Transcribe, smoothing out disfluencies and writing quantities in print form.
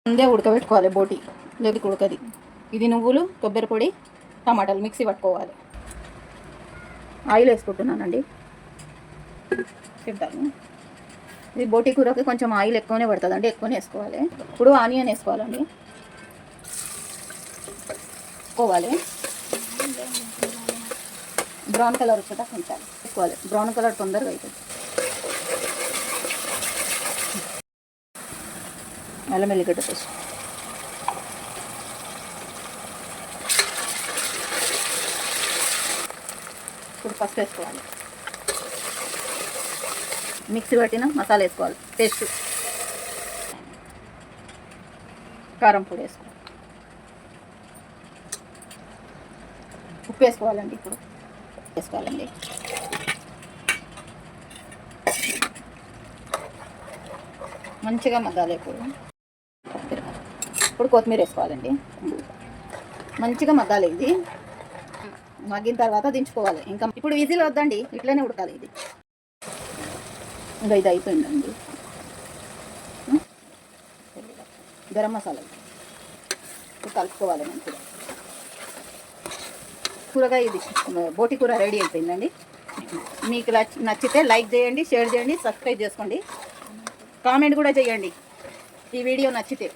ముందే ఉడకబెట్టుకోవాలి బోటి, లేదు ఉడకది. ఇది నువ్వులు, కొబ్బరి పొడి, టమాటాలు మిక్సీ పట్టుకోవాలి. ఆయిల్ వేసుకుంటున్నానండి. చెప్తాను, ఇది బోటి కూరకి కొంచెం ఆయిల్ ఎక్కువనే పడుతుందండి, ఎక్కువనే వేసుకోవాలి. ఇప్పుడు ఆనియన్ వేసుకోవాలండి, వేసుకోవాలి. బ్రౌన్ కలర్ వచ్చేదా కొంచెం వేసుకోవాలి, బ్రౌన్ కలర్ తొందరగా అవుతుంది. అల్లం వెల్లిగడ్డ పేస్ట్, ఇప్పుడు ఫస్ట్ వేసుకోవాలి. మిక్సీ పట్టిన మసాలా వేసుకోవాలి, పేస్ట్, కారం పొడి వేసుకోవాలి, ఉప్పు వేసుకోవాలండి. ఇప్పుడు వేసుకోవాలండి, మంచిగా మగ్గాలి. ఇప్పుడు కొత్తిమీర వేసుకోవాలండి, మంచిగా మగ్గాలి. ఇది మగ్గిన తర్వాత దించుకోవాలి. ఇంకా ఇప్పుడు విజిల్ వద్దండి, ఇట్లనే ఉడకాలి. ఇది ఇంకా ఇది అయిపోయిందండి. గరం మసాలా ఇప్పుడు కలుపుకోవాలి మంచిగా. కూరగా ఇది బోటి కూర రెడీ అయిపోయిందండి. మీకు నచ్చితే లైక్ చేయండి, షేర్ చేయండి, సబ్స్క్రైబ్ చేసుకోండి, కామెంట్ కూడా చేయండి ఈ వీడియో నచ్చితే.